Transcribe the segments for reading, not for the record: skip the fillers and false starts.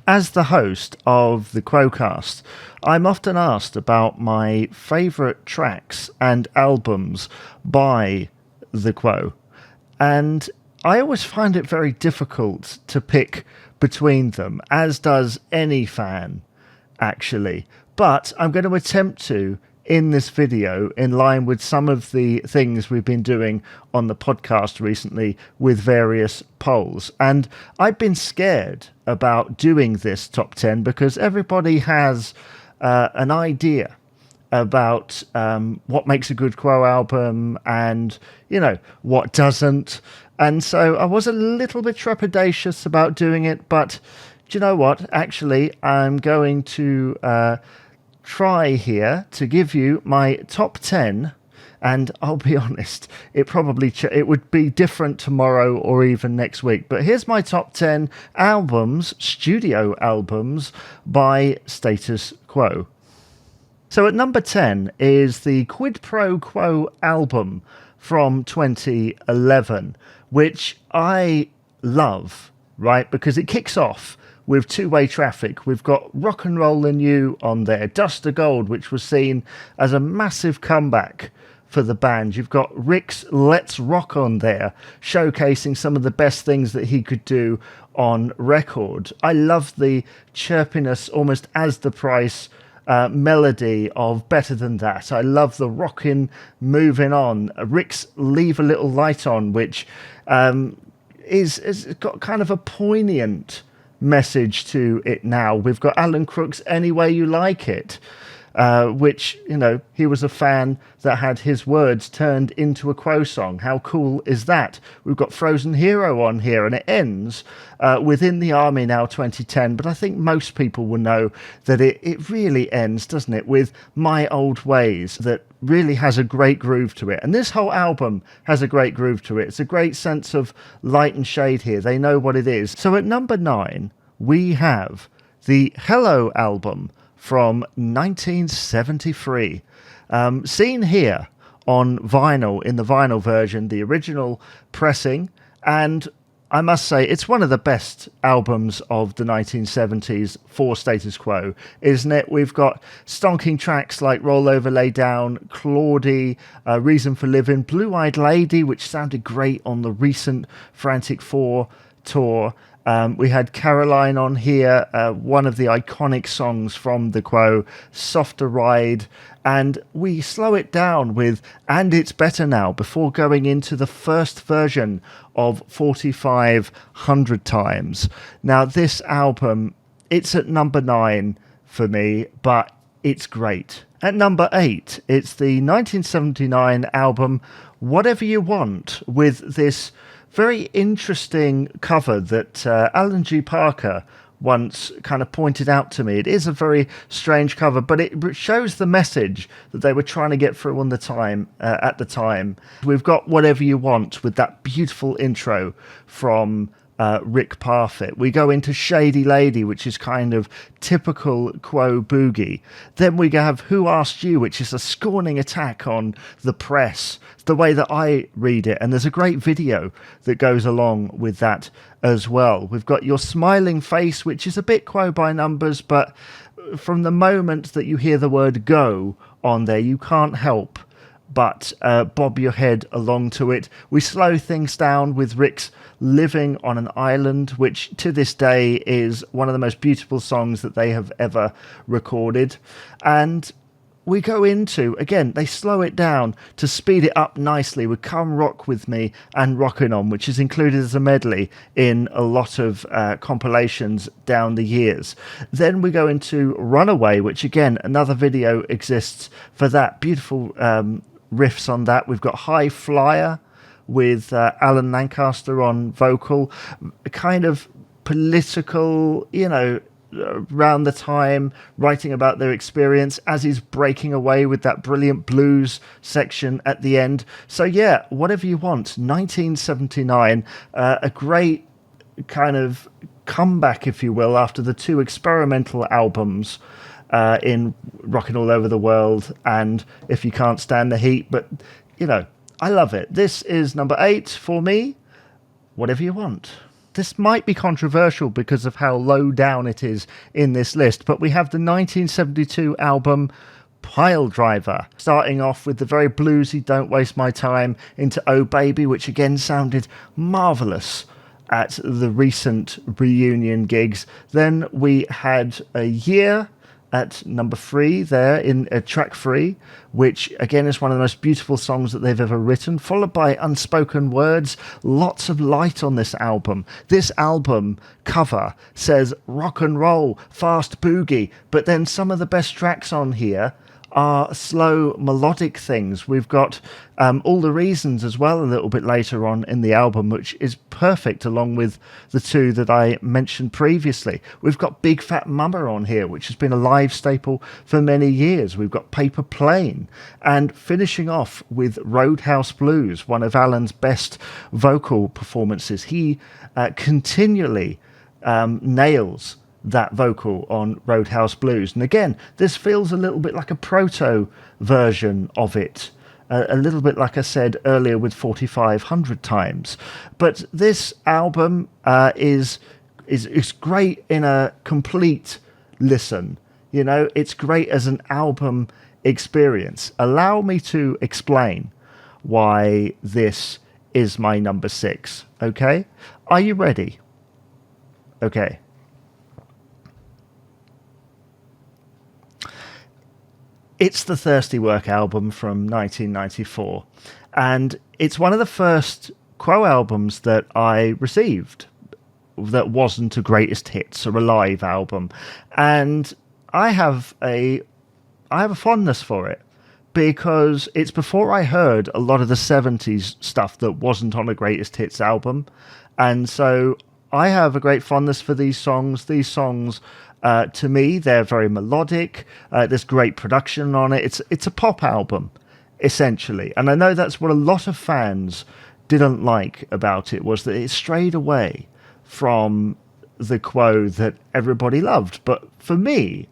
As the host of the Quo-Cast, I'm often asked about my favourite tracks and albums by the Quo, and I always find it very difficult to pick between them, as does any fan, actually. But I'm going to attempt to in this video, in line with some of the things we've been doing on the podcast recently with various polls. And I've been scared about doing this top 10 because everybody has an idea about what makes a good Quo album and, you know, what doesn't. And so I was a little bit trepidatious about doing it, but do you know what? Actually, I'm going to try here to give you my top 10, and I'll be honest, it would be different tomorrow or even next week, but here's my top 10 albums, studio albums by Status Quo. So at number 10 is the Quid Pro Quo album from 2011, which I love, right? Because it kicks off with two-way traffic. We've got Rock and Rollin' You on there, Dust to Gold, which was seen as a massive comeback for the band. You've got Rick's Let's Rock on there, showcasing some of the best things that he could do on record. I love the chirpiness, almost as the price melody of Better Than That. I love the rockin' Moving On. Rick's Leave a Little Light On, which is got kind of a poignant message to it now. We've got Alan Crook's Any Way You Like It, which, you know, he was a fan that had his words turned into a Quo song. How cool is that? We've got Frozen Hero on here, and it ends Within the Army Now 2010, but I think most people will know that it really ends, doesn't it, with My Old Ways, that really has a great groove to it. And this whole album has a great groove to it. It's a great sense of light and shade here. They know what it is. So at number 9, we have the Hello album from 1973. Seen here on vinyl, in the vinyl version, the original pressing, and I must say it's one of the best albums of the 1970s for Status Quo, isn't it? We've got stonking tracks like Roll Over, Lay Down, Claudie, Reason for Living, Blue Eyed Lady, which sounded great on the recent Frantic 4 tour. We had Caroline on here, one of the iconic songs from the Quo, Softer Ride, and we slow it down with And It's Better Now before going into the first version of 4,500 Times. Now, this album, it's at number 9 for me, but it's great. At number 8, it's the 1979 album Whatever You Want, with this very interesting cover that Alan G. Parker once kind of pointed out to me. It is a very strange cover, but it shows the message that they were trying to get through on the time at the time. We've got Whatever You Want with that beautiful intro from Rick Parfitt. We go into Shady Lady, which is kind of typical Quo boogie. Then we have Who Asked You, which is a scorning attack on the press, the way that I read it. And there's a great video that goes along with that as well. We've got Your Smiling Face, which is a bit Quo by numbers, but from the moment that you hear the word go on there, you can't help but bob your head along to it. We slow things down with Rick's Living on an Island, which to this day is one of the most beautiful songs that they have ever recorded. And we go into, again, they slow it down to speed it up nicely with Come Rock With Me and Rockin' On, which is included as a medley in a lot of compilations down the years. Then we go into Runaway, which again, another video exists for that. Beautiful riffs on that. We've got High Flyer with Alan Lancaster on vocal, kind of political, you know, around the time, writing about their experience as he's breaking away with that brilliant blues section at the end. So yeah, Whatever You Want, 1979, a great kind of comeback, if you will, after the two experimental albums in Rockin' All Over the World and If You Can't Stand the Heat. But, you know, I love it. This is number 8 for me, Whatever You Want. this might be controversial because of how low down it is in this list, but we have the 1972 album Piledriver, starting off with the very bluesy Don't Waste My Time into Oh Baby, which again sounded marvellous at the recent reunion gigs. Then we had A Year at number 3 there in track 3, which again is one of the most beautiful songs that they've ever written, followed by Unspoken Words. Lots of light on this album. This album cover says rock and roll, fast boogie, but then some of the best tracks on here are slow melodic things. We've got All the Reasons as well a little bit later on in the album, which is perfect along with the two that I mentioned previously. We've got Big Fat Mama on here, which has been a live staple for many years. We've got Paper Plane, and finishing off with Roadhouse Blues, one of Alan's best vocal performances. He continually nails that vocal on Roadhouse Blues. And again, this feels a little bit like a proto version of it, a little bit like I said earlier with 4500 Times. But this album is great in a complete listen. You know, it's great as an album experience. Allow me to explain why this is my number 6, okay? Are you ready? Okay. It's the Thirsty Work album from 1994, and it's one of the first Quo albums that I received that wasn't a greatest hits or a live album, and I have a fondness for it because it's before I heard a lot of the 70s stuff that wasn't on a greatest hits album, and so I have a great fondness for these songs. These songs, to me, they're very melodic. There's great production on it. It's a pop album, essentially. And I know that's what a lot of fans didn't like about it, was that it strayed away from the Quo that everybody loved. But for me,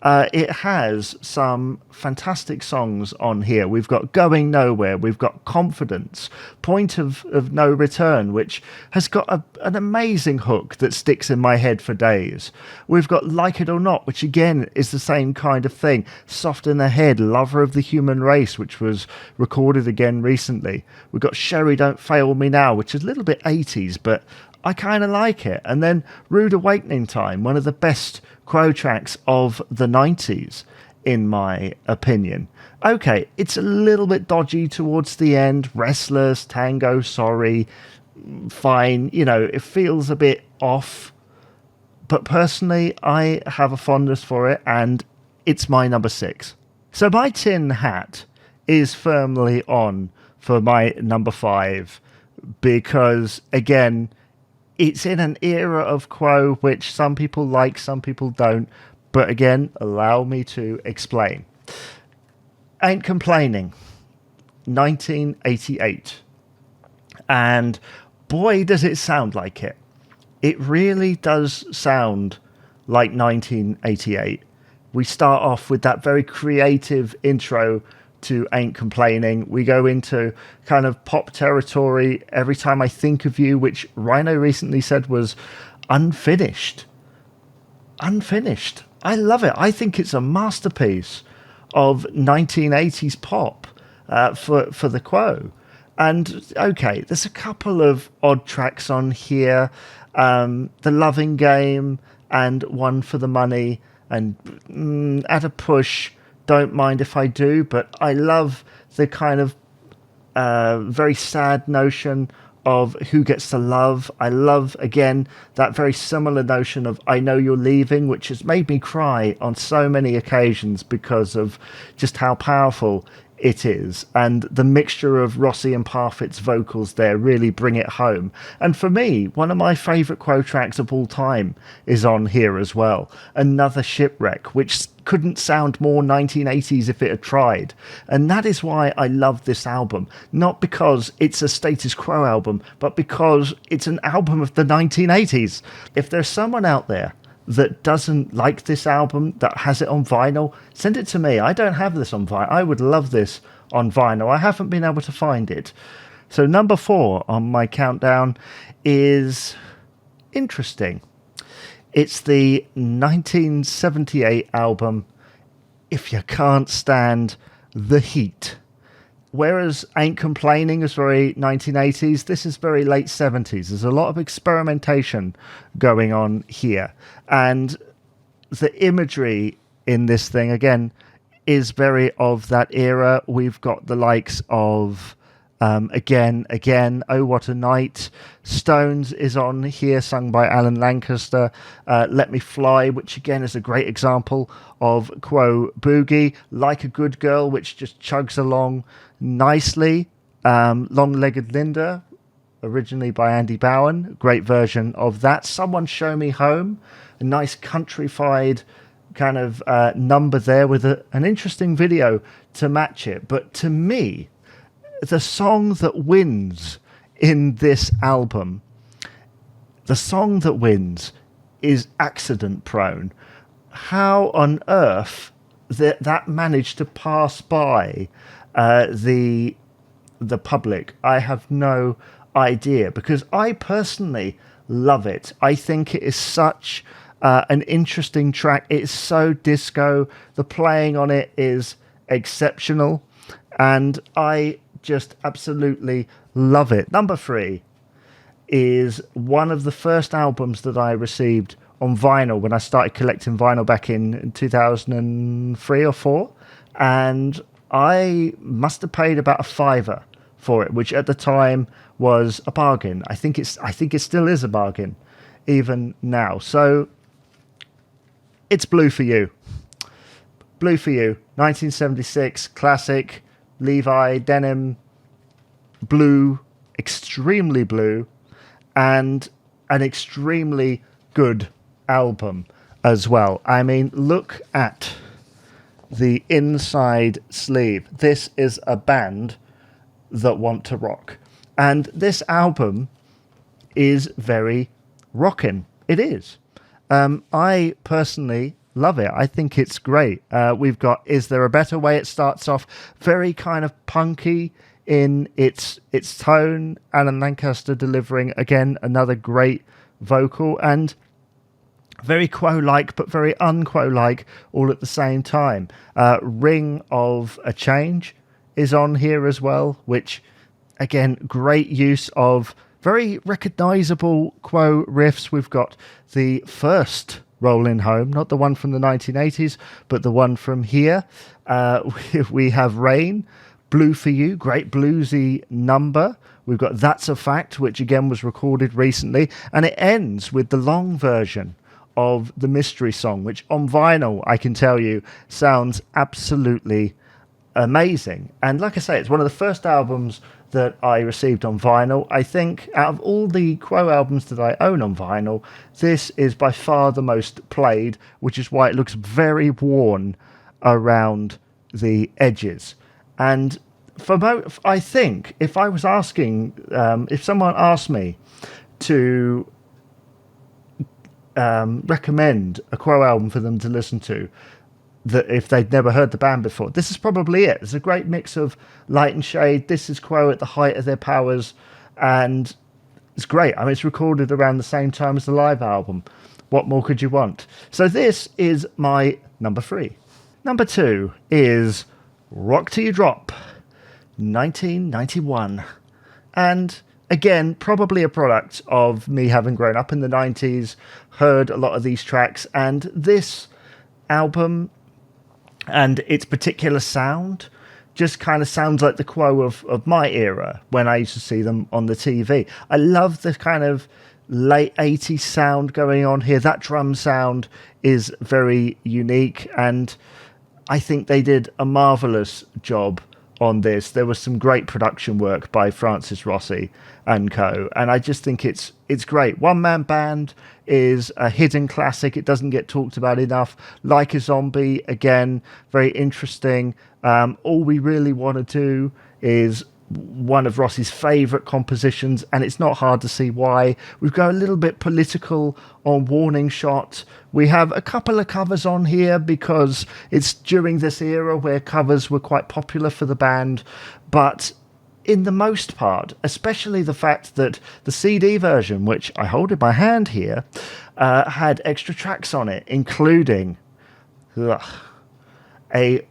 it has some fantastic songs on here. We've got Going Nowhere, we've got Confidence, Point of No Return, which has got an amazing hook that sticks in my head for days. We've got Like It or Not, which again is the same kind of thing. Soft in the Head, Lover of the Human Race, which was recorded again recently. We've got Sherry Don't Fail Me Now, which is a little bit 80s, but I kind of like it. And then Rude Awakening Time, one of the best Quo tracks of the 90s, in my opinion. Okay, it's a little bit dodgy towards the end. Restless, Tango, Sorry, fine. You know, it feels a bit off. But personally, I have a fondness for it, and it's my number 6. So my tin hat is firmly on for my number 5, because, again, it's in an era of Quo which some people like, some people don't. But again, allow me to explain. Ain't Complaining, 1988. And boy, does it sound like it. It really does sound like 1988. We start off with that very creative intro to Ain't Complaining. We go into kind of pop territory. Every Time I Think of You, which Rhino recently said was unfinished. Unfinished. I love it. I think it's a masterpiece of 1980s pop for the Quo. And okay, there's a couple of odd tracks on here. The Loving Game and One for the Money, and At a Push, Don't Mind If I Do. But I love the kind of very sad notion of Who Gets to Love. I love, again, that very similar notion of I Know You're Leaving, which has made me cry on so many occasions because of just how powerful it is. And the mixture of Rossi and Parfit's vocals there really bring it home. And for me, one of my favourite Quo tracks of all time is on here as well. Another Shipwreck, which couldn't sound more 1980s if it had tried. And that is why I love this album. Not because it's a Status Quo album, but because it's an album of the 1980s. If there's someone out there that doesn't like this album, that has it on vinyl, send it to me. I don't have this on vinyl. I would love this on vinyl. I haven't been able to find it. So number 4 on my countdown is interesting. It's the 1978 album, If You Can't Stand the Heat. Whereas Ain't Complaining is very 1980s, this is very late 70s. There's a lot of experimentation going on here. And the imagery in this thing, again, is very of that era. We've got the likes of Again, Oh What a Night. Stones is on here, sung by Alan Lancaster. Let Me Fly, which again is a great example of Quo Boogie. Like a Good Girl, which just chugs along nicely. Long-Legged Linda, originally by Andy Bowen. Great version of that. Someone Show Me Home, a nice countrified kind of number there with an interesting video to match it. But to me, the song that wins in this album, the song that wins is Accident Prone. How on earth that managed to pass by the public, I have no idea, because I personally love it. I think it is such an interesting track. It's so disco. The playing on it is exceptional, and I just absolutely love it. Number 3 is one of the first albums that I received on vinyl when I started collecting vinyl back in 2003 or 4, and I must have paid about $5 for it, which at the time was a bargain. I think it still is a bargain even now. So it's Blue for You. Blue for You, 1976 classic. Levi denim, blue, extremely blue, and an extremely good album as well. I mean, look at the inside sleeve. This is a band that want to rock. And this album is very rockin'. It is. I personally love it. I think it's great. We've got Is There a Better Way? It starts off very kind of punky in its tone. Alan Lancaster delivering, again, another great vocal, and very Quo-like, but very un-Quo-like all at the same time. Ring of a Change is on here as well, which, again, great use of very recognisable Quo riffs. We've got the first Rollin' Home, not the one from the 1980s, but the one from here. We have Rain, Blue for You, great bluesy number. We've got That's a Fact, which again was recorded recently. And it ends with the long version of the Mystery Song, which on vinyl, I can tell you, sounds absolutely amazing. And like I say, it's one of the first albums that I received on vinyl. I think out of all the Quo albums that I own on vinyl, this is by far the most played, which is why it looks very worn around the edges. And I think if I was asking, if someone asked me to recommend a Quo album for them to listen to, that if they'd never heard the band before, this is probably it. It's a great mix of light and shade. This is Quo at the height of their powers, and it's great. I mean, it's recorded around the same time as the live album. What more could you want? So this is my number 3. Number 2 is Rock Till You Drop, 1991. And again, probably a product of me having grown up in the 90s, heard a lot of these tracks, and this album and its particular sound just kind of sounds like the Quo of my era when I used to see them on the TV. I love the kind of late 80s sound going on here. That drum sound is very unique, and I think they did a marvelous job on this. There was some great production work by Francis Rossi and co, and I just think it's great. One Man Band is a hidden classic. It doesn't get talked about enough. Like a Zombie, again, very interesting. All We Really Want to Do is one of Rossi's favourite compositions, and it's not hard to see why. We've got a little bit political on Warning Shot. We have a couple of covers on here because it's during this era where covers were quite popular for the band, but in the most part, especially the fact that the CD version, which I hold in my hand here, had extra tracks on it, including a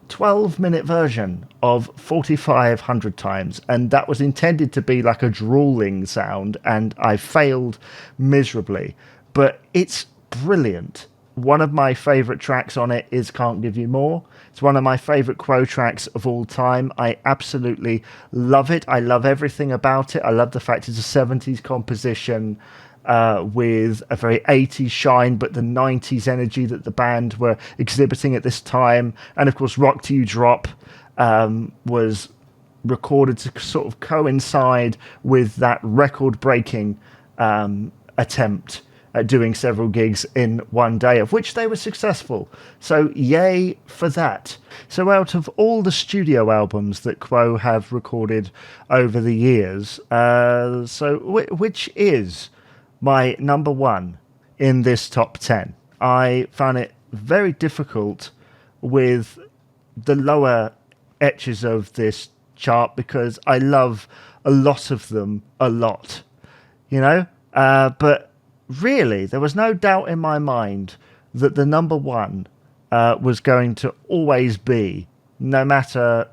12-minute version of 4,500 times, and that was intended to be like a drooling sound, and I failed miserably. But it's brilliant. One of my favourite tracks on it is Can't Give You More. It's one of my favourite Quo tracks of all time. I absolutely love it. I love everything about it. I love the fact it's a 70s composition with a very 80s shine, but the 90s energy that the band were exhibiting at this time. And of course, Rock Till You Drop was recorded to sort of coincide with that record-breaking attempt at doing several gigs in one day, of which they were successful. So yay for that. So out of all the studio albums that Quo have recorded over the years, which is my number one in this top 10? I found it very difficult with the lower etches of this chart because I love a lot of them a lot, but really, there was no doubt in my mind that the number one was going to always be, no matter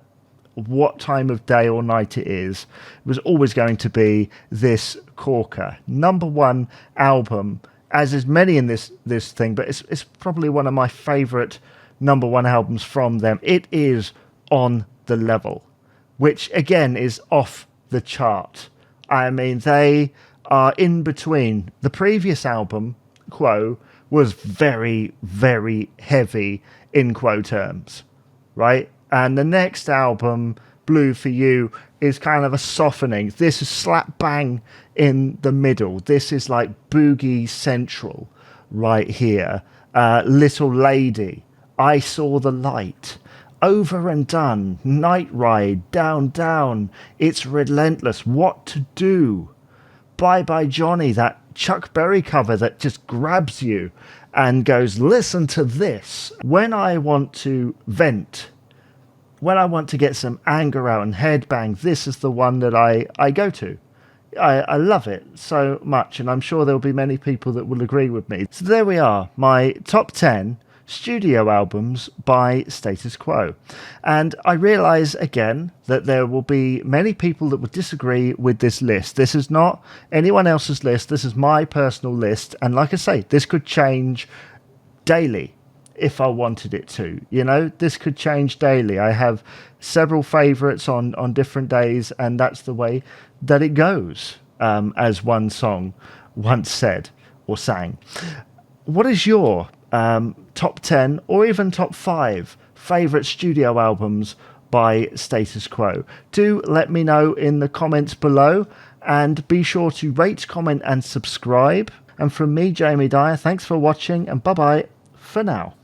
what time of day or night it was always going to be this corker. Number one album, as is many in this thing, but it's probably one of my favourite number one albums from them. It is On the Level, which again is off the chart. I mean, they are in between. The previous album, Quo, was very, very heavy in Quo terms, right? And the next album, Blue For You, is kind of a softening. This is slap bang in the middle. This is like boogie central right here. Little Lady, I Saw the Light, Over and Done, Night Ride, Down, Down, It's Relentless, What to Do, Bye Bye Johnny, that Chuck Berry cover that just grabs you and goes, listen to this. When I want to vent, when I want to get some anger out and headbang, this is the one that I go to. I love it so much, and I'm sure there'll be many people that will agree with me. So there we are, my top 10 studio albums by Status Quo. And I realise again that there will be many people that would disagree with this list. This is not anyone else's list. This is my personal list. And like I say, this could change daily if I wanted it to. This could change daily. I have several favourites on different days, and that's the way that it goes, as one song once said or sang. What is your top 10 or even top 5 favourite studio albums by Status Quo? Do let me know in the comments below, and be sure to rate, comment and subscribe. And from me, Jamie Dyer, thanks for watching, and bye bye for now.